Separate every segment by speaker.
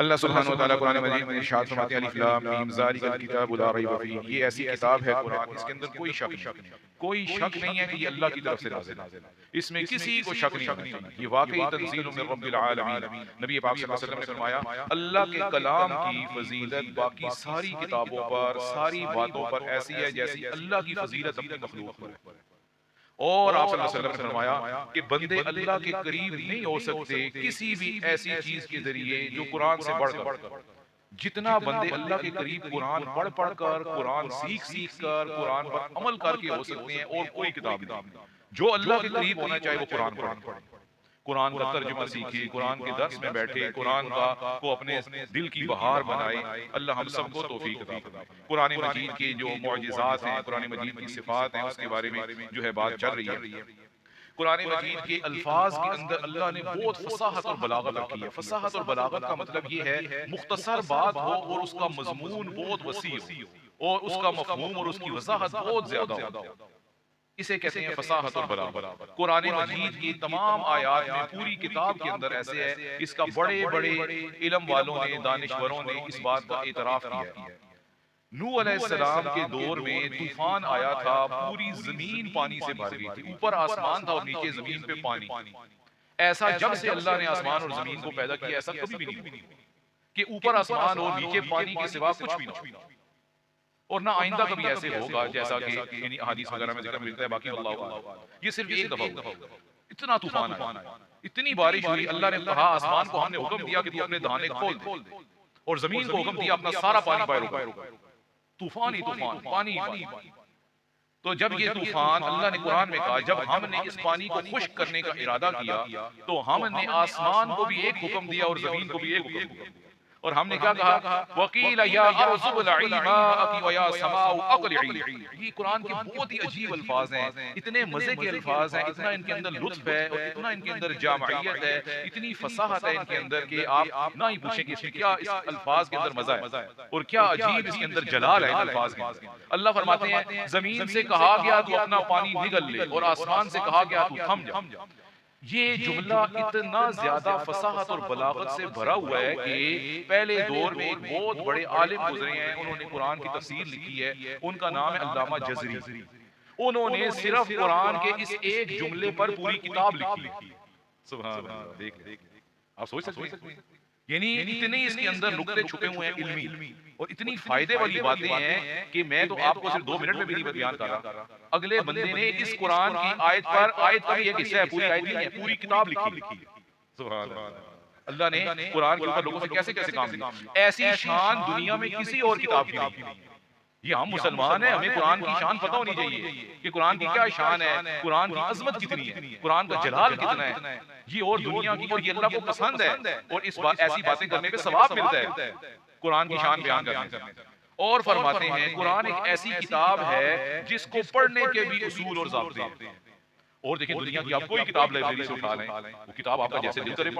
Speaker 1: अल्लाह सुब्हानहू व तआला कुरान मजीद में इरशाद फरमाते हैं: अलिफ लाम मीम ज़ालिकल किताबु ला रैब फीह। ये ऐसी किताब है कुरान, इसके अंदर कोई शक नहीं, कोई शक नहीं है कि ये अल्लाह की तरफ से नाज़िल है। इसमें किसी को शक नहीं होना चाहिए। ये वाकई तंज़ीलुम मिन रब्बिल आलमीन। नबी पाक सल्लल्लाहु अलैहि वसल्लम ने फरमाया, अल्लाह के कलाम की फजीलत बाकी सारी किताबों पर, सारी बातों पर ऐसी है जैसी अल्लाह की फजीलत अपनी मखलूक पर है। और आप सल्लल्लाहु अलैहि वसल्लम ने फरमाया कि बंदे अल्लाह के करीब नहीं हो सकते किसी भी ऐसी चीज के जरिए जो कुरान से बढ़कर। जितना बंदे अल्लाह के करीब कुरान पढ़ पढ़ कर, कुरान सीख सीख कर, कुरान पर अमल करके हो सकते हैं, और कोई किताब नहीं। जो अल्लाह के करीब होना चाहे वो कुरान पढ़े, कुरान का तर्जुमा सीखे, कुरान के दर्स में बैठे, कुरान को अपने दिल की बहार बनाए। अल्लाह हम सबको तौफीक अता फरमाए। कुरान मजीद के जो मौजिज़ात हैं, कुरान मजीद की सिफात हैं, उसके बारे में जो है बात चल रही है। कुरान मजीद के अल्फाज के अंदर अल्लाह ने बहुत फसाहत और बलागत रखी है। फसाहत और बलागत का मतलब ये है मुख्तसर बात हो और उसका मजमून बहुत वसी हो और उसका मफहूम और उसकी वजाहत बहुत ज्यादा हो। इसे कहते हैं फसाहत और बलागत। कुरान मजीद की तमाम आयात में, पूरी किताब के अंदर ऐसे है। इसका बड़े बड़े इल्म वालों ने, दानिश्वरों ने इस बात का एतराफ किया है। नूह अलैहिस्सलाम के दौर में तूफान आया था, पूरी जमीन पानी से भर गई थी। ऊपर आसमान था और नीचे जमीन पे पानी। ऐसा जब से अल्लाह ने आसमान और जमीन को पैदा किया, ऐसा कभी भी नहीं कि ऊपर आसमान और नीचे पानी के सिवा कुछ भी नहीं, और ना आइंदा कभी ऐसे होगा जैसा कि यानी हदीस वगैरह में जिक्र मिलता है। बाकी अल्लाह, ये सिर्फ एक दफा होगा। इतना तूफान आया, इतनी बारिश हुई, अल्लाह ने कहा आसमान को हमने हुक्म दिया कि तू अपने दाने खोल दे, और जमीन को हुक्म दिया अपना सारा पानी बाहर रुका। तूफान ही तूफान, पानी ही पानी। तो जब ये तूफान, अल्लाह ने कुरान में कहा, जब हमने इस पानी को खुश्क करने का इरादा किया तो हमने आसमान को भी एक हुक्म दिया और जमीन को भी एक हुक्म दिया। और हमने क्या कहा? वकील या अर्ज़ुबलई माअकी व या समाउ अक़लिई। ये कुरान के बहुत ही अजीब अल्फाज हैं, इतने मजे के अल्फाज हैं, इतना इनके अंदर लुत्फ है और इतना इनके अंदर जामइयत है, इतनी फसाहत है इनके अंदर कि आप ना ही पूछें कि इसमें क्या, इस अल्फाज के अंदर मजा है और क्या अजीब इसके अंदर जलाल है अल्फाज के। अल्लाह फरमाते हैं, जमीन से कहा गया तू अपना पानी निगल ले, और आसमान से कहा गया तू थम जा। ये जुमला इतना ज्यादा फसाहत और बलागत से भरा हुआ है कि पहले दौर में एक बहुत बड़े आलिम गुजरे हैं, उन्होंने कुरान की तफसीर लिखी है। उनका नाम है अल्लामा जज़री। उन्होंने सिर्फ कुरान के इस एक जुमले पर पूरी किताब लिखी। सुभान अल्लाह। देख आप सोच सकते हैं, यानी इतने इसके अंदर नुक्ते छुपे हुए हैं इल्मी, और इतनी फायदे वाली बातें हैं कि मैं तो आपको सिर्फ 2 मिनट में भी नहीं बयान कर रहा। अगले बंदे ने इस कुरान की आयत पर, आयत का भी एक हिस्सा है, पूरी आयत नहीं है, पूरी किताब लिखी। सुभान अल्लाह। अल्लाह ने कुरान के ऊपर लोगों से कैसे कैसे काम लिया। ऐसी शान दुनिया में किसी और किताब की नहीं। ये हम मुसलमान हैं, हमें कुरान की शान पता होनी चाहिए कि कुरान की क्या शान है, कुरान की अजमत कितनी है, कुरान का जलाल कितना है। ये और दुनिया की, और ये अल्लाह को पसंद है, और इस बात ऐसी बातें करने पे सवाब मिलता है कुरान की शान बयान करने से। और फरमाते हैं कुरान एक ऐसी किताब है जिसको पढ़ने के भी उसूल और ज़ाब्ते हैं। और देखिए, दुनिया की आप कोई किताब लाइब्रेरी से उठा लें, वो किताब आपका जैसे दिल करे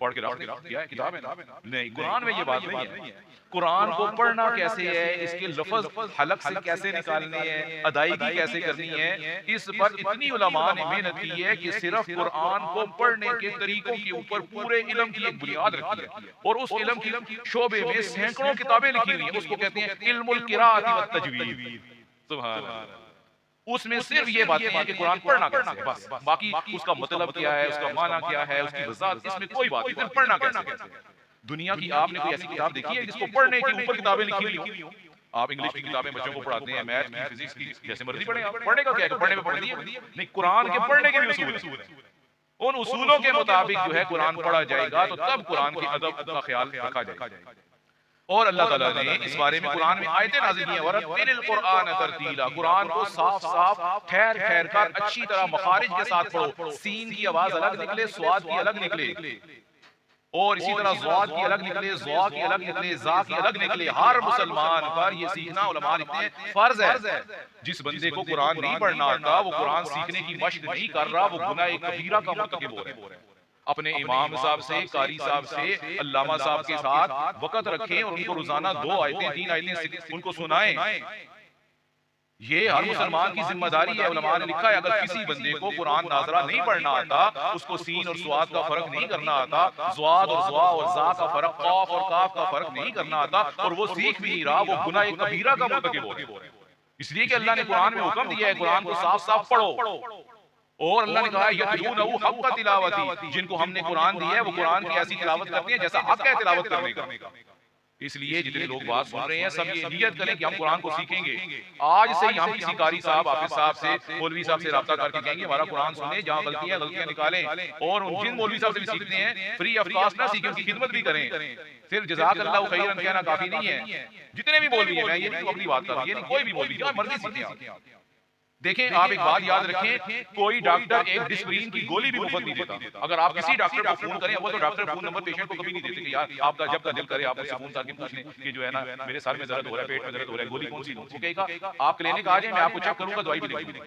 Speaker 1: पढ़ के रख दिया है, किताब है ना? नहीं, कुरान में ये बात नहीं है। कुरान को पढ़ना कैसे है, इसके लफ्ज हलक से कैसे निकालने हैं, अदायगी कैसे करनी है, इस पर इतनी उलमा ने मेहनत की है कि सिर्फ कुरान को पढ़ने के तरीकों के ऊपर पूरे इल्म की एक बुनियाद रखी है। और उस इल्म की शोबे में सैकड़ों किताबें लिखी हुई हैं। उसको कहते हैं इल्मुल किराअत व तजवीद। सुभान अल्लाह। उसमें सिर्फ ये बातें हैं कि कुरान पढ़ना कैसे है, बस। बाकी उसका मतलब क्या है, उसका माना क्या है, उसकी वजाहत, इसमें कोई बात नहीं, पढ़ना कैसे है। दुनिया की आपने कोई ऐसी किताब देखी है जिसको पढ़ने के ऊपर किताबें लिखी हुई हो? आप इंग्लिश की किताबें बच्चों को पढ़ाते हैं, मैथ की, फिजिक्स की, जैसे मर्जी पढ़े आप। पढ़ने का क्या है, पढ़ने में पढ़ दिए नहीं, कुरान के पढ़ने के भी उसूल हैं। उन उसूलों के मुताबिक जो है कुरान पढ़ा जाएगा तो तब कुरान के अदब का ख्याल रखा जाएगा। और अल्लाह ताला ने इस बारे में कुरान में आयतें नाज़िल की हैं, वरत्तिलिल कुरान तरतीला, कुरान को साफ साफ ठहर ठहर कर अच्छी तरह मखारिज के साथ पढ़ो। सीन की आवाज अलग निकले, स्वाद की अलग निकले, और इसी तरह ज़ाद की अलग निकले, ज़ा की अलग निकले, ज़ा की अलग निकले। हर मुसलमान पर ये सीखना उलमा लिखते हैं फर्ज है। जिस बंदे को कुरान नहीं पढ़ना आता, वो कुरान सीखने की मशक नहीं कर रहा, वो गुनाह कबीरा का मुर्तकिब हो रहा है। अपने इमाम साहब से, कारी साहब से, अल्लामा साहब के साथ वक़्त रखें और उनको रोजाना 2 आयतें 3 आयतें उनको सुनाएं। ये हर मुसलमान की जिम्मेदारी है। उलमा ने लिखा है अगर किसी बंदे को कुरान नाज़रा नहीं पढ़ना आता, उसको सीन और स्वाद का फर्क नहीं करना आता, ज़्वाद और ज़ा और ज़ा का फर्क, क़ाफ और काफ का फर्क नहीं करना आता, और वो सीख भी नहीं रहा, वो गुनाह कबीरा का मुर्तकिब हो रहा है। इसलिए कि अल्लाह ने कुरान में हुक्म दिया है कुरान को साफ साफ पढ़ो। और अल्लाह ने कहा यतलूनहु हक़्क़ तिलावती, जिनको हमने कुरान दिया है वो कुरान की ऐसी तिलावत करते हैं जैसा हक है तिलावत करने का। इसलिए जितने लोग बात सुन रहे हैं सब ये नियत करें कि हम कुरान को सीखेंगे। आज से ही हम किसी कारी साहब, हाफिज साहब से, मौलवी साहब से राब्ता करके कहेंगे हमारा कुरान सुने, जहाँ गलतियां निकालें, और जिन मौलवी साहब से भी सीखते हैं फ्री ऑफ कॉस्ट ना सीखें, उनकी खिदमत भी करें। सिर्फ जज़ाकल्लाहु खैरन कहना काफी नहीं है। जितने भी मौलवी हैं, मैं ये नहीं अपनी बात कर रहा हूं, ये नहीं, कोई भी मौलवी जो मर्जी सीखें। देखें, आप एक बात याद रखें, कोई डॉक्टर एक डिस्प्रिन की गोली भी मुफ्त नहीं देता। अगर आप किसी डॉक्टर को फोन करें, वो तो डॉक्टर फोन नंबर पेशेंट को कभी नहीं देते कि यार आपका जब का दिल करे आप मुझसे फोन करके पूछ लें कि जो है ना मेरे सर में दर्द हो रहा है, पेट में दर्द हो रहा है, गोली कौन सी लूं? वो कहेगा आप क्लिनिक आ जाए, मैं आपको चेक करूंगा, दवाई भी दूंगा।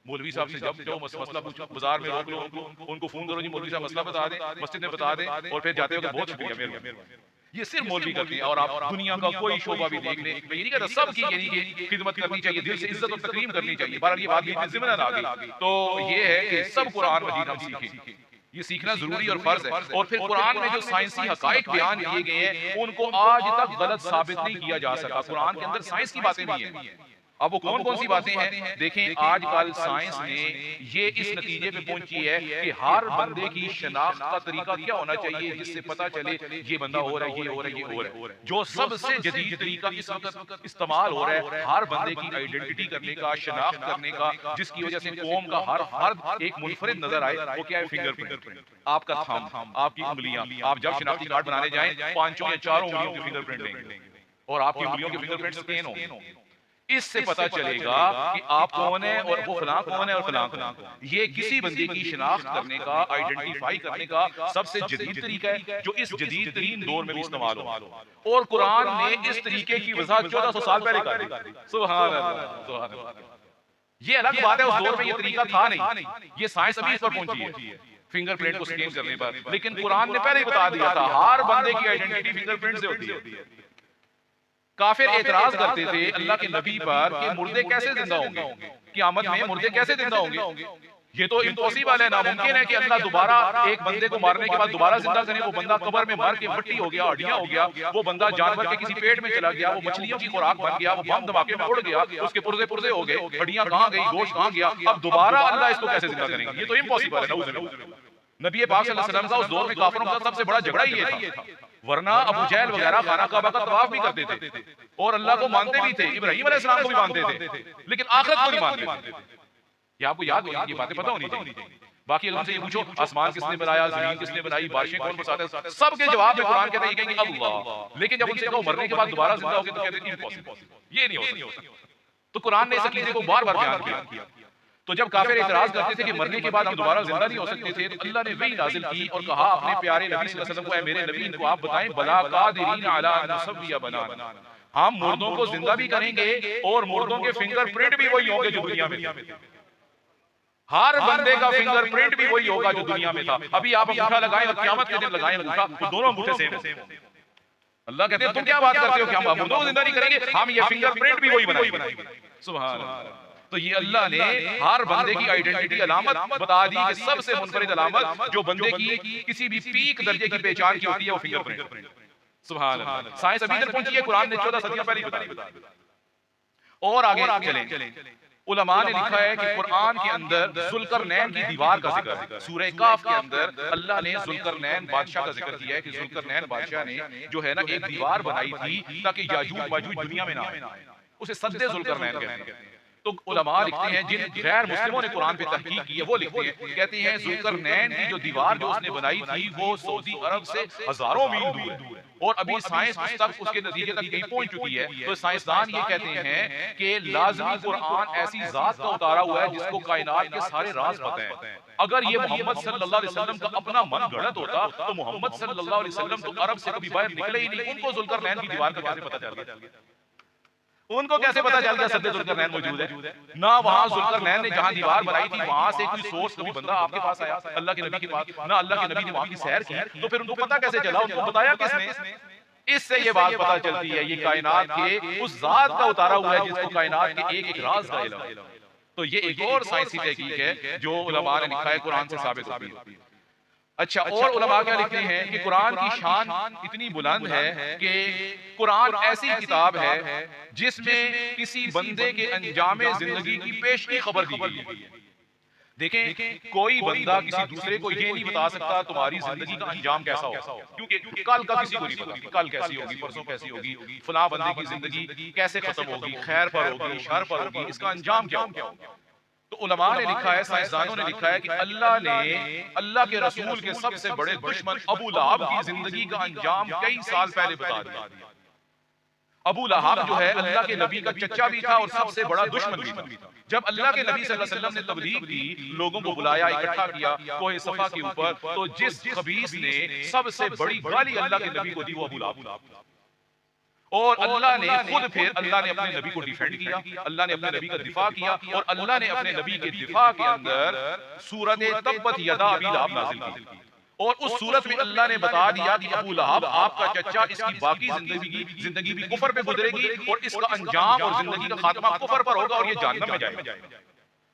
Speaker 1: मौलवी साहब से जब जो मसला पूछो, बाजार में रोक लो उनको फोन करो, जी मौलवी साहब मसला बता दें, मस्जिद में बता दें, और फिर जाते हो कि बहुत शुक्रिया मेहरबानी। ये सिर्फ मौलवी करते हैं। और आप दुनिया का कोई शोबा भी देख लें, मैं ये नहीं कहता सबकी यानी कि खिदमत करनी चाहिए, दिल से इज्जत और तकरीम करनी चाहिए, बहरहाल ये बात भी ज़िम्मेदार आ गई। तो ये है कि सब कुरान मजीद हम सीखें, ये सीखना जरूरी और फर्ज है। और फिर कुरान में जो साइंसी हकाइक बयान किए गए हैं उनको आज तक गलत साबित नहीं किया जा सका। कुरान के अंदर साइंस की बातें भी हैं। अब वो कौन कौन सी बातें हैं देखें। आजकल साइंस ने ये इस नतीजे पे पहुंची है कि हर बंदे की शनाख्त का तरीका क्या होना चाहिए जिससे पता चले ये बंदा हो रहा है, ये हो रहा है, ये हो रहा है। जो सबसे जदीद तरीका इस वक्त इस्तेमाल हो रहा है हर बंदे की आइडेंटिटी करने का, शनाख्त करने का, जिसकी वजह से कौम का हर फर्द एक मुनफरिद नजर आए, वो क्या है? फिंगरप्रिंट। आपका थंब, आपकी उंगलियां, आप जब शनाख्ती कार्ड बनाने जाएं 5 या 4 उंगलियों के फिंगरप्रिंट लेंगे और आपकी उंगलियों के फिंगरप्रिंट स्कैन होंगे। इससे पता चलेगा कि आप कौन है और वो फलां कौन है और फलां कौन है। ये किसी बंदे की शिनाख्त करने का, आइडेंटिफाई करने का सबसे जदीद तरीका है जो इस जदीद तरीन दौर में भी इस्तेमाल हो। और कुरान ने इस तरीके की वज़ाहत 1400 साल पहले कर दी। सुभान अल्लाह, सुभान अल्लाह। ये अलग बात है, उस दौर में ये तरीका था नहीं, ये साइंस अभी इस पर पहुंची है फिंगरप्रिंट को स्कैन करने पर। लेकिन कुरान ने पहले ही बता दिया था हर बंदे की आइडेंटिटी फिंगरप्रिंट से होती है। काफिर एतराज करते थे अल्लाह के नबी पर कि मुर्दे कैसे जिंदा होंगे, क़यामत में मुर्दे कैसे जिंदा होंगे? ये तो इम्पॉसिबल है, नामुमकिन है कि अल्लाह दोबारा एक बंदे को मारने के बाद दोबारा जिंदा करे। वो बंदा कब्र में मर के मट्टी हो गया, हड्डियां हो गया, वो बंदा जानवर के किसी पेट में चला गया, वो मछलियों की खुराक बन गया, वो बम धमाके में उड़ गया, उसके पुर्जे पुर्जे हो गए, हड्डियां कहां गई, गोश्त कहां गया, अब दोबारा अल्लाह इसको कैसे जिंदा करेंगे? ये तो इम्पॉसिबल है। नबी पाक सल्लल्लाहु अलैहि वसल्लम का उस दौर में काफिरों का सबसे बड़ा झगड़ा ये था, वरना अबू जहल वगैरह खाना काबा का तवाफ भी करते थे और अल्लाह को मानते भी थे, इब्राहिम अलैहिस्सलाम को भी मानते थे, लेकिन आखिरत को नहीं मानते थे। ये आपको याद होगी, ये बातें पता होनी चाहिए। बाकी अगर उनसे ये पूछो आसमान किसने बनाया, जमीन किसने बनाई, बारिशें कौन बरसाता है, सबके जवाब में कुरान कहता है कहेंगे अल्लाह। लेकिन जब उनसे कहो मरने के बाद दोबारा जिंदा होगे तो कहते हैं इम्पॉसिबल, ये नहीं हो सकता। तो कुरान ने इस अकीदे को बार बार बयान किया। तो जब काफिर इतराज करते थे कि मरने के बाद हम दोबारा जिंदा नहीं हो सकते थे, तो अल्लाह ने वही नाजिल की और कहा अपने प्यारे नबी सल्लल्लाहु अलैहि वसल्लम को, ऐ मेरे नबी इनको आप बताएं बला कादिरीन अला अन नुसव्विया बनाना, हम मुर्दों को जिंदा भी करेंगे और मुर्दों के फिंगरप्रिंट भी वही होंगे जो दुनिया में थे। हर बंदे का फिंगरप्रिंट भी वही होगा जो दुनिया में था। अभी आप अंगूठा लगाएं और क़यामत के दिन लगाएं अंगूठा, तो दोनों अंगूठे सेम हैं। अल्लाह कहते हैं तुम क्या बात करते हो कि हम मुर्दों को जिंदा नहीं करेंगे, हम ये फिंगरप्रिंट भी वही बनाएंगे। सुभान अल्लाह। तो ये अल्लाह ने हर बंदे की आइडेंटिटी अलामत बता दी कि सबसे मुनफरिद अलामत जो बंदे की किसी भी पीक दर्जे की पहचान की होती है वो फिंगरप्रिंट। सुभान अल्लाह। साइंस अभी तक पहुंची है, कुरान ने 14 सदियां पहले बता दी। और आगे चलें उलमा ने लिखा है कि कुरान के अंदर जुल्करनैन की दीवार का जिक्र है। सूरह काफ के अंदर अल्लाह ने जुल्करनैन बादशाह का जिक्र किया है कि जुल्करनैन बादशाह ने जो है ना एक दीवार बनाई थी ताकि याजूज माजूज दुनिया में ना आए, उसे सद्दे जुल्करनैन कहते हैं। तो उलमा लिखते हैं, जिन गैर मुस्लिमों ने कुरान पे तहकीक की है वो लिखते हैं, कहते हैं जुल्करनैन की जो दीवार जो उसने बनाई थी वो सऊदी अरब से हजारों मील दूर है और अभी साइंस उस तक उसके नतीजे तक नहीं पहुंच चुकी है। तो साइंसदान ये कहते हैं कि लाजमी कुरान ऐसी जात का उतारा हुआ है जिसको कायनात के सारे राज पता है। अगर ये मोहम्मद सल्लल्लाहु अलैहि वसल्लम का अपना मन गढ़ंत होता तो मोहम्मद सल्लल्लाहु अलैहि वसल्लम तो अरब से कभी बाहर निकले ही नहीं। उनको जुल्करनैन की दीवार का कैसे पता चल गया? उनको कैसे पता चल गया सद्दे जुल्करनैन मौजूद है? ना वहां जुल्करनैन ने जहां दीवार बनाई थी वहां से कोई सोर्स कभी बंदा आपके पास आया अल्लाह के नबी के पास, ना अल्लाह के नबी ने वहां की सैर की, तो फिर उनको पता कैसे चला? उनको बताया किसने? इससे ये बात पता चलती है ये कायनात के उस जात का उतारा हुआ है जिसको कायनात के एक एक राज का इल्म है। तो ये एक और साइंसी तहकीक है जो उलमा ने लिखा है कुरान से साबित होती है। अच्छा, और उलमा क्या लिखते हैं कि कुरान की शान इतनी बुलंद है कि कुरान ऐसी किताब है जिसमें किसी बंदे के अंजामे जिंदगी की पेश की खबर दी गई है। देखें, कोई बंदा किसी दूसरे को ये नहीं बता सकता तुम्हारी जिंदगी का अंजाम कैसा होगा, क्योंकि कल का किसी को नहीं पता, कल कैसी होगी, परसों कैसी होगी, फलां बंदे की जिंदगी कैसे खत्म होगी, खैर पर होगी, शर पर होगी, इसका अंजाम क्या होगा। तो उलमा ने लिखा है, साइंसदानों ने लिखा है कि अल्लाह ने अल्लाह के रसूल के सबसे बड़े दुश्मन अबू लहब की जिंदगी का अंजाम कई साल पहले बता दिया। अबू लहब जो है अल्लाह के नबी का चचा भी था और सबसे बड़ा दुश्मन भी था। जब अल्लाह के नबी सल्लल्लाहु अलैहि वसल्लम ने तबलीग की, लोगों को बुलाया, इकट्ठा किया कोहे सफा के ऊपर, तो जिस खबीस ने सबसे बड़ी गाली अल्लाह के नबी को दी वो अबू लहब। और अल्लाह ने खुद फिर अल्लाह ने अपने नबी को डिफेंड किया, अल्लाह ने अपने नबी का दिफा किया और अल्लाह ने अपने नबी के दिफा के अंदर सूरत तब्बत यदा अबी लहब नाज़िल की। और उस सूरत में अल्लाह ने बता दिया कि अबू लहब आपका चचा, इसकी बाकी जिंदगी भी कुफर पे गुजरेगी और इसका अंजाम और जिंदगी का खात्मा कुफर पर होगा और ये जहन्नम में जाएगा।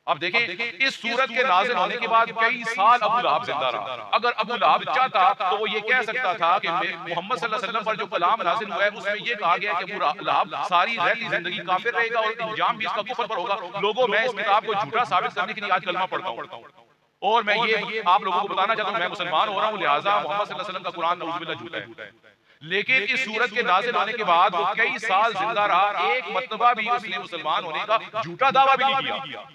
Speaker 1: अब देखें, इस सूरत के नाज़िल होने के बाद कई साल अबू लहब जिंदा रहा। अगर अबू लहब चाहता तो वो ये कह सकता था कि मोहम्मद सल्लल्लाहु अलैहि वसल्लम पर जो कलाम नाज़िल हुआ है उसमें ये कहा गया कि अबू लहब सारी रहती जिंदगी काफिर रहेगा और इंजाम भी इसका कुफर पर होगा। लोगों, मैं इस किताब को झूठा साबित करने के लिए आज कलमा पढ़ता हूं और मैं ये आप लोगों को बताना चाहता हूं, मैं मुसलमान हो रहा हूं, लिहाजा मोहम्मद सल्लल्लाहु अलैहि वसल्लम का कुरान नऊजुबिल्लाह झूठा है। लेकिन इस सूरत के नाज़िल होने के बाद वो कई साल जिंदा रहा, एक मर्तबा भी उसने मुसलमान होने का झूठा दावा भी नहीं किया।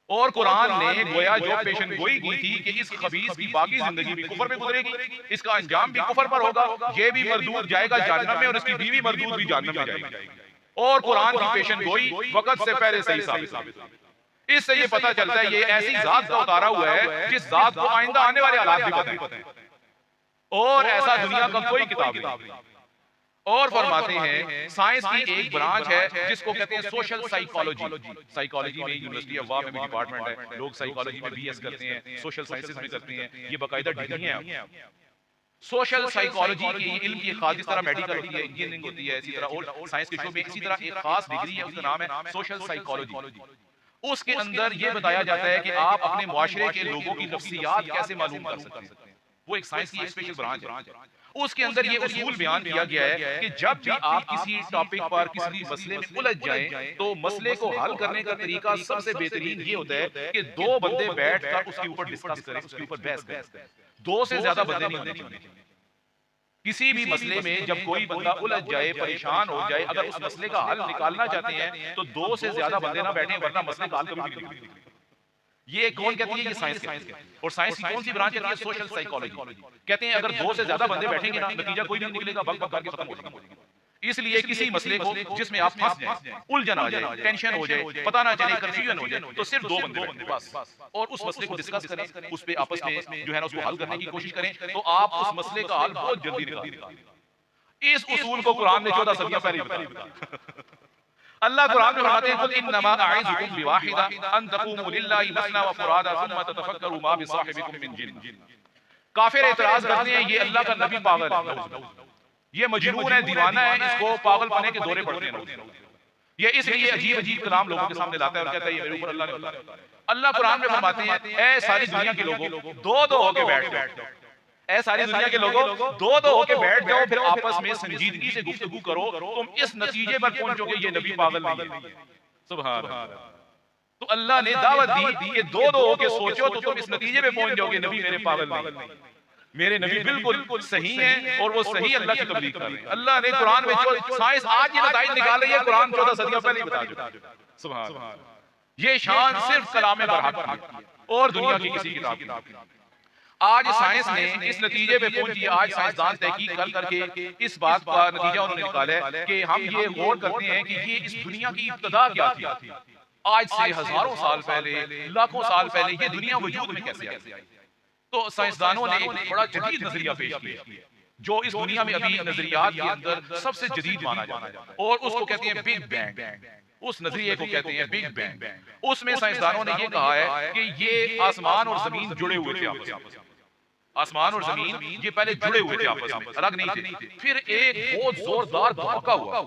Speaker 1: और कुरान ने गोया जो पेशन गोई की थी कि इस खबीस की बाकी जिंदगी भी कुफर में गुजरेगी, इसका अंजाम भी कुफर पर होगा, ये भी मरदूद जाएगा जहन्नम में और इसकी बीवी मरदूद भी जहन्नम में जाएगी। और कुरान की पेशन गोई वक्त से पहले सही साबित हुई। इससे ये पता चलता है ये ऐसी जात का उतारा हुआ है जिस जात को आइंदा आने वाले हालात भी पता है और ऐसा दुनिया का कोई किताब नहीं। और फरमाते हैं साइंस की एक ब्रांच है जिसको कहते हैं सोशल साइकोलॉजी। साइकोलॉजी में यूनिवर्सिटी ऑफ लॉ में भी डिपार्टमेंट है, लोग साइकोलॉजी में बीएस करते हैं, सोशल साइंसेस में करते हैं, ये बाकायदा डिग्री है। सोशल साइकोलॉजी की इल्म की खास, जिस तरह मेडिकल होती है, इंजीनियरिंग होती है, इसी तरह और साइंस के शो में इसी तरह एक खास डिग्री है, उसका नाम है सोशल साइकोलॉजी। उसके अंदर यह बताया जाता है कि आप अपने मुआशरे के लोगों की नफ्सियात कैसे मालूम कर सकते हैं। वो एक साइंस की एक स्पेशल ब्रांच है। उसके अंदर ये उसूल बयान किया गया है कि जब भी आप किसी टॉपिक पर किसी मसले में उलझ जाएं तो मसले को हल करने का तरीका सबसे बेहतरीन ये होता है कि दो बंदे बैठकर उसके ऊपर डिस्कस करें, उसके ऊपर बहस करें। दो से ज्यादा बंदे नहीं होने चाहिए। किसी भी मसले में जब कोई बंदा उलझ जाए, परेशान हो जाए, अगर उस मसले का हल निकालना चाहते हैं तो दो से ज्यादा बंदे ना बैठे, वरना मसले का हल कभी नहीं निकलेगा। ये कौन कहती है? ये साइंस कहती है। और साइंस की कौन सी ब्रांच है? Social psychology. कहते हैं अगर दो से ज्यादा बंदे बैठेंगे ना, नतीजा कोई नहीं निकलेगा, बक बक करके खत्म हो जाएगा। इसलिए किसी मसले को जिसमें आप फंस जाएं, उलझन आ जाए, टेंशन हो जाए, पता ना चले, कंफ्यूजन हो जाए, तो सिर्फ दो बंदे बैठें बस, और उस मसले को डिस्कस करें, उस पे आपस में जो है ना उसको हल करने की कोशिश करें, तो आप उस मसले का हल बहुत जल्दी निकालेंगे। इस उसूल को कुरान ने 14 सदियों पहले बताया। अल्लाह कुरान में फरमाते हैं कुल इन्नमा अईज़ुकुम बिवाहिदा अन तक़ूमू लिल्लाहि मसना व फुरादा सुम्मा ततफक्करू मा बिसाहिबिकुम मिन जिन्न। काफिर एतराज करते हैं ये अल्लाह का नबी पागल है, ये मजनून है, दीवाना है, इसको पागलपने के दौरे पड़ते हैं। ये इसलिए अजीब अजीब कलाम लोगों के सामने लाता है और कहता है ये मेरे ऊपर अल्लाह ने उतारा। अल्लाह कुरान में फरमाते हैं ऐ सारी दुनिया के लोगों, दो दो होके बैठ जाओ, ऐ सारी दुनिया के लोगों, दो दो होके बैठ जाओ, फिर आपस में संजीदगी से गुफ्तगू करो, तुम इस नतीजे पर पहुंचोगे ये नबी पागल नहीं है। सुभान अल्लाह। तो अल्लाह ने दावत दी कि दो दो होके सोचो तो तुम इस नतीजे पे पहुंच जाओगे नबी मेरे पागल नहीं, मेरे नबी बिल्कुल सही हैं और वो सही अल्लाह की तबलीग कर रहे हैं। अल्लाह ने कुरान में साइंस आज ये नतीजे निकाल रही है, कुरान 14 सदियों पहले ही बता चुका है। सुभान अल्लाह। ये शान सिर्फ कलाम बरहक की है और दुनिया की किसी किताब की नहीं। आज साइंस ने इस नतीजे पे पहुंची है, आज साइंसदान तहकीक कर करके इस बात का नतीजा उन्होंने निकाला है कि हम ये गौर करते हैं कि ये इस दुनिया की इब्तिदा क्या थी। आज से हजारों साल पहले, लाखों साल पहले ये दुनिया वजूद में कैसे आई। तो साइंसदानों ने एक बड़ा जदीद नजरिया पेश किया जो इस दुनिया में अभी नजरियात के अंदर सबसे जदीद माना जाता है और उसको कहते हैं बिग बैंग। उस नजरिए को कहते हैं बिग बैंग। उसमें साइंसदानों ने ये कहा है कि ये आसमान और जमीन जुड़े हुए थे आपस में। आसमान और जमीन ये पहले जुड़े हुए थे आपस में, अलग नहीं थे। फिर एक बहुत जोरदार धमाका हुआ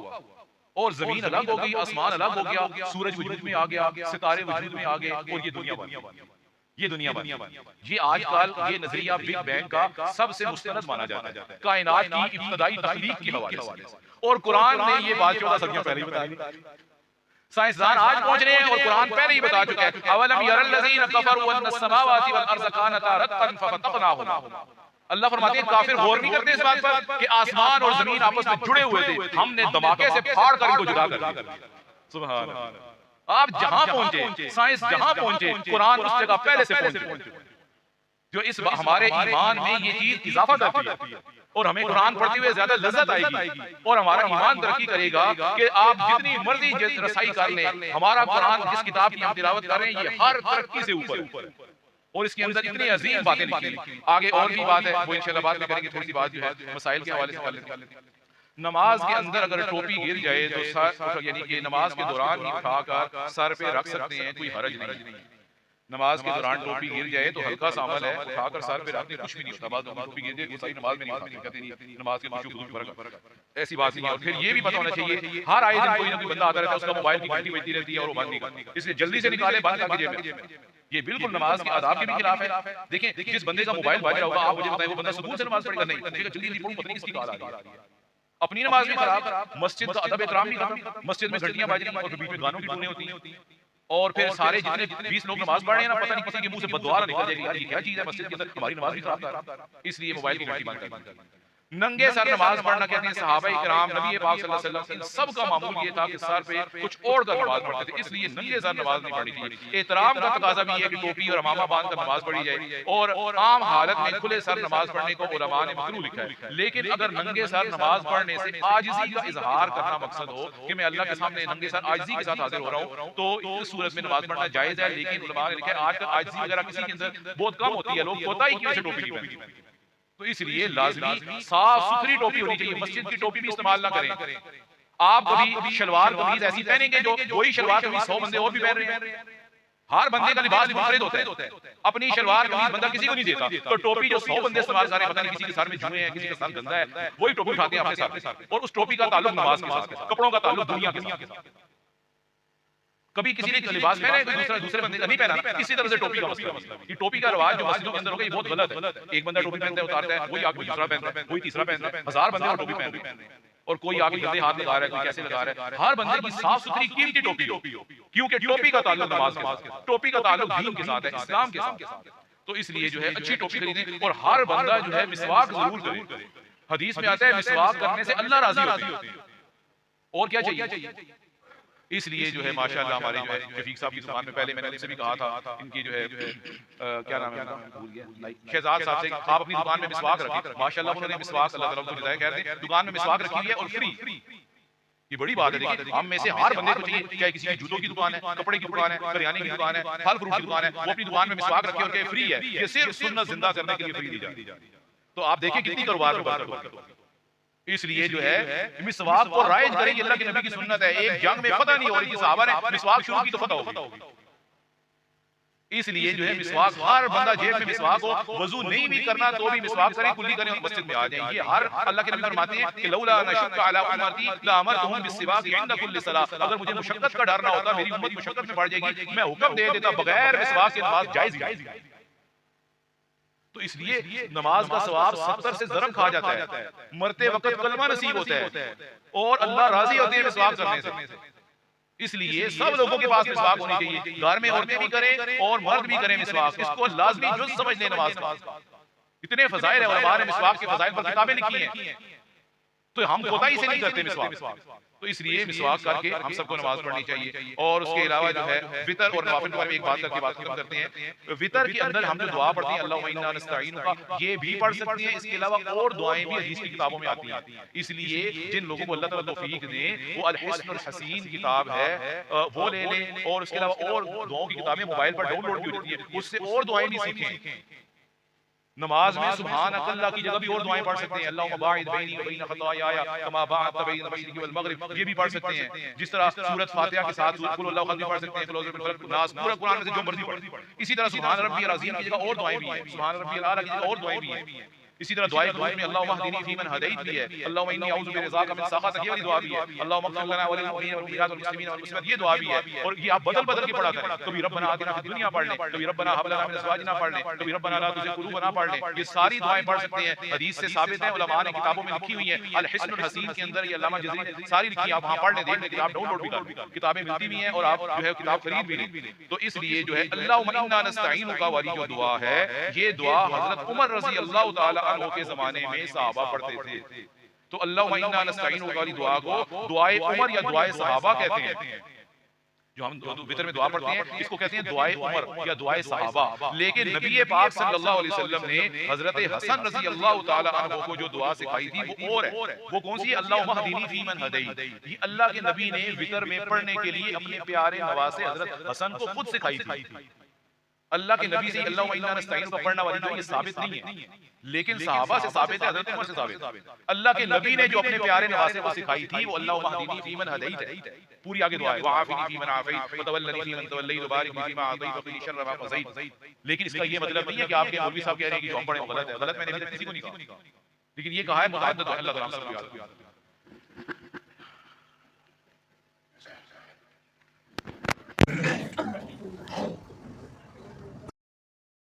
Speaker 1: और जमीन अलग हो गई, आसमान अलग हो गया, सूरज वजूद में आ गया, सितारे वजूद में आ गए और ये दुनिया बन गई। ये दुनिया बनी। ये आजकल ये नजरिया बिग बैंग का सबसे मुस्तनद माना जाता है कायनात की इब्तिदाई तख्लीक के हवाले से। और कुरान ने ये बात 14 सदियों पहले ही बता दी। साइंसदान आज पहुंच रहे हैं और कुरान पहले ही बता चुका है। अवलम यरल लज़ीना कफरू अन्न अस्समावाति वल अर्ज़ कानता रत्कन फफतकनाहुमा। अल्लाह फरमाते हैं काफिर गौर नहीं करते इस बात पर कि आसमान और जमीन आपस में जुड़े हुए थे, हमने धमाके से फाड़ कर इनको जुदा कर दिया। सुभान अल्लाह। आप जहां पहुंचे, साइंस जहां पहुंचे, कुरान उस जगह पहले से पहुंचे। जो इस हमारे ईमान में ये चीज इजाफा करती है और हमें कुरान पढ़ते हुए ज्यादा लज्जत आएगी और हमारा ईमान तरक्की करेगा कि आप जितनी मर्जी रसाई कर लें, हमारा कुरान जिस किताब की हम तिलावत कर रहे हैं ये हर तरक्की से ऊपर और इसके अंदर इतनी अजीम बातें लिखी। आगे और भी बात है वो इंशाल्लाह बाद में करेंगे। थोड़ी सी बात जो है मसाइल के हवाले से कर लेते हैं। नमाज के अंदर अगर टोपी गिर जाए तो सर यानी कि नमाज के दौरान ही उठाकर सर पे रख सकते हैं, कोई हरज नहीं। नमाज के दौरान टोपी गिर जाए तो हल्का सा अमल है, उठाकर सर पे रखने कुछ भी नहीं होता। बाद में टोपी गिर जाए सही नमाज में नहीं उठाते, कहते नहीं नमाज के खुशू में फर्क, ऐसी बात नहीं है। और फिर ये भी पता होना चाहिए हर आए दिन कोई ना कोई बंदा आता रहता है, उसका मोबाइल की घंटी बजती रहती है और वो बंद नहीं करता, इसलिए जल्दी से निकाले बात करके जेब में। ये बिल्कुल नमाज के आदाब के भी खिलाफ है। देखें जिस बंदे का मोबाइल बाज रहा होगा आप मुझे बताएं वो बंदा सुकून से नमाज पढ़ेगा नहीं, जल्दी जल्दी पढ़ूं पता नहीं किसकी कॉल आ रही है। अपनी नमाज भी खराब, मस्जिद का अदब एहतराम भी खराब। मस्जिद में घंटियां बाज रही हैं और बीच में गानों की धुनें होती हैं और फिर सारे जितने 20 लोग नमाज पढ़ रहे हैं ना, पता नहीं किसी के मुंह से बददुआ निकल जाएगी, यार ये क्या चीज है मस्जिद के अंदर, हमारी नमाज भी खराब कर। इसलिए मोबाइल की घंटी बंद कर। नंगे सर नमाज पढ़ना कहते हैं सहाबा इकराम नबी पाक सल्लल्लाहु अलैहि वसल्लम इन सब का मामूल ये था कि सर पे कुछ ओढ़ कर नमाज पढ़ते थे, इसलिए नंगे सर नमाज नहीं पढ़नी चाहिए। एहतराम का तकाजा भी है कि टोपी और अमामा बांध कर नमाज पढ़ी जाए और आम हालत में खुले सर नमाज पढ़ने को उलमा ने मकरूह लिखा है। लेकिन अगर नंगे सर नमाज पढ़ने से आजिज़ी का इजहार करना मकसद हो कि मैं अल्लाह के सामने नंगे सर आजिज़ी के साथ हाजिर हो रहा हूं तो इस सूरत में नमाज पढ़ना जायज है। लेकिन उलमा ने लिखा है आजकल आजिज़ी वगैरह किसी के अंदर बहुत कम होती है, लोग कोताही की वजह से टोपी नहीं पहनते, तो इसलिए लाजमी साफ सुथरी टोपी होनी चाहिए। मस्जिद की टोपी भी इस्तेमाल ना करें। आप कभी शलवार कमीज ऐसी पहनेंगे जो वही शलवार कमीज 100 बंदे और भी पहन रहे हैं। हर बंदे का लिबास मुनफरिद होता है, अपनी शलवार कमीज बंदा किसी को नहीं देता। तो टोपी जो 100 बंदे इस्तेमाल कर रहे हैं, पता नहीं किसी के सर में जुए हैं, किसी का सर गंदा है, वही टोपी उठाते हैं अपने सर पे और उस टोपी का ताल्लुक नमाज के साथ, कपड़ों का ताल्लुक दुनिया के साथ। कभी किसी ने लिबास पहना है कोई दूसरे बंदे का नहीं पहना, इसी तरह से टोपी का मसला है। ये टोपी का रिवाज जो मस्जिदों के अंदर हो गया ये बहुत गलत है। एक बंदा टोपी पहनता है उतारता है, वही आगे दूसरा पहनता है, वही तीसरा पहनता है, 1000 बंदे टोपी पहन रहे हैं और कोई आगे गंदे हाथ लगा रहा है, कोई कैसे लगा रहा है। हर बंदे की साफ सुथरी कीमती टोपी हो, क्योंकि टोपी का ताल्लुक नमाज के साथ, टोपी का ताल्लुक दीन के साथ है, इस्लाम के साथ। तो इसलिए जो है अच्छी टोपी खरीदें और हर बंदा जो है मिसवाक जरूर करे। हदीस में आता है मिसवाक करने से अल्लाह राजी होता है। और क्या चाहिए? इसलिए जो है माशाल्लाह हमारे जो है शफीक साहब की दुकान में पहले मैंने उनसे भी कहा था, इनकी जो है क्या नाम है भूल गया, शहजाद साहब से आप अपनी दुकान में मिसवाक रखें। माशाल्लाह उन्होंने मिसवाक अल्लाह ताला उनको हिदायत कहते हैं दुकान में मिसवाक रखी हुई है और फ्री। ये बड़ी बात है। देखिए हम में से हर बंदे को चाहिए, चाहे किसी की जूतों की दुकान है, कपड़े की दुकान है, करियाने की दुकान है, फल फ्रूट की दुकान है, वो अपनी दुकान में मिसवाक रखे और कहे फ्री है। ये सिर्फ सुन्नत जिंदा करने के लिए फ्री दी जाती है। तो आप देखिए कितनी कारोबार में बरकत है। इसलिए जो है मिसवाक को राइज करें, ये अल्लाह के नबी की सुन्नत है। एक जंग में फतह नहीं हो रही थी, सहाबा ने मिसवाक शुरू की तो फतह होगी। इसलिए जो है मिसवाक हर बंदा जेब में मिसवाक हो, वजू नहीं भी करना तो भी मिसवाक करें, कुल्ली करें और मस्जिद में आ जाएं। ये हर अल्लाह के नबी फरमाते हैं कि लौला नशक्क अला उम्मती लाअमरतुहुम बिस्सिवाक इंद कुल्ली सलाह। अगर मुझे मुशक्कत का डर ना होता, मेरी उम्मत मुशक्कत में पड़ जाएगी, मैं हुक्म दे देता बगैर मिसवाक के नमाज जायज ही। तो इसलिए नमाज का सवाब 70 से ज़रब खा जाता है, मरते वक्त कलमा नसीब होता है और अल्लाह राजी होते हैं मिसवाक करने से।
Speaker 2: इसलिए सब लोगों के पास मिसवाक होनी चाहिए, घर में औरतें भी करें और मर्द भी करें मिसवाक, इसको लाजमी जुज़ समझ लें नमाज का। इतने फजाइल है, उलमा ने मिसवाक के फजाइल पर किताबें लिखी हैं, तो हम कोताही से नहीं करते मिसवाक। तो इसलिए मिसवाक करके हम सबको नमाज पढ़नी चाहिए। और उसके अलावा जो है वितर और नवाफिल के बारे में एक बात करके बात खत्म करते हैं। वितर के अंदर हम जो दुआ पढ़ते हैं अल्लाहुम्मा इन्ना नस्तईनुका, ये भी पढ़ सकते हैं। इसके अलावा और दुआएं भी हदीस की किताबों में आती हैं। इसलिए जिन लोगों को अल्लाह ताला तौफीक दे, वो अल हिस्नुल हसीन किताब है, वो ले लें। और उसके अलावा और दुआओं की किताबें मोबाइल पर डाउनलोड भी होती हैं, उससे और दुआएं भी सीखें। नमाज में सुभान अल्लाह की जगह भी और दुआएं पढ़ सकते हैं। अल्लाहुम्मा बाइद बैनी व बैन खतायाया कमा बाअत बैन मशरिक़ि वल मग़रिब, ये भी पढ़ सकते हैं। जिस तरह सूरत फातिहा के साथ सूरत कुल हुवल्लाहु अहद भी पढ़ सकते हैं, कुल औज़ु बिल फलक नास, पूरा कुरान में से जो मर्जी पढ़। इसी तरह सुभान रब्बियल अज़ीम की जगह और दुआएं भी हैं, सुभान रब्बियल आला की जगह और दुआएं भी हैं। इसी तरह दुआए कुनूत में अल्लाहुम्मा हदीनी फीमन हदैत भी है, अल्लाहुम्मा इन्नी अऊज़ु बिरिज़ाका मिन सख़तिक, ये वाली दुआ भी है। अल्लाहुम्मा इग़फिर लना व लिल मुमिनीना वल मुमिनात वल मुस्लिमीना वल मुस्लिमात, ये दुआ भी है। और ये आप बदल-बदल के पढ़ा करें, कभी रब्बना आतिना फिद दुनिया पढ़ लें, कभी रब्बना हब लना मिन अज़वाजिना पढ़ लें, कभी रब्बना ला तुज़िग़ क़ुलूबना पढ़ लें। ये सारी दुआएं पढ़ सकते हैं, हदीस से साबित है, उलमा ने किताबों में लिखी हुई है। अल हिस्नुल हसीन के अंदर ये अल्लामा जज़री ने सारी लिखी है, आप वहां पढ़ लें, देख लें, किताब डाउनलोड भी कर लें, किताबें मिलती भी हैं और आप जो है किताब खरीद भी लें। तो इसलिए जो है अल्लाहुम्मा इन्ना नस्तईनुका वाली जो दुआ है, ये दुआ हज़रत उमर रज़ी अल्लाह तआला अन्हु के ज़माने में सहाबा पढ़ते थे। तो अल्लाहुम्मा इन्ना नस्तईनुका वाली दुआ को दुआए उमर या दुआए सहाबा कहते हैं। जो हम वितर में दुआ पढ़ते हैं, इसको कहते हैं दुआए उमर या दुआए सहाबा। लेकिन नबी पाक सल्लल्लाहु अलैहि वसल्लम ने हजरत हसन रज़ी अल्लाह तआला अन्हु को जो दुआ सिखाई थी वो और है। वो कौन सी है? अल्लाहुम्मा हदीनी फीमन हदैत। ये अल्लाह के नबी ने वितर में पढ़ने के लिए अपने प्यारे नवासे हजरत हसन को खुद सिखाई थी। अल्लाह के नबी से अल्लाहुम्मा इन्ना नस्तईनुका का पढ़ना वाली जो ये साबित नहीं है, लेकिन सहाबा से साबित है, हज़रत उमर से साबित। अल्लाह के नबी ने जो अपने प्यारे नवासे को सिखाई थी वो अल्लाहुम्मा हदीनी फीमन हदैत है। पूरी आगे दुआ है, व आफिनी फीमन आफैत व तवल्लनी फीमन तवल्लैत व बारिक फीमा अतैत व क़िनी शर्र मा क़ज़ैत। लेकिन इसका ये मतलब नहीं है कि आपके मौलवी साहब कह रहे हैं कि जो हम पढ़े वो गलत है। गलत मैंने अभी तक किसी को नहीं कहा, लेकिन ये कहा है मुतअद्दिद अल्लाह का नाम सबको याद है।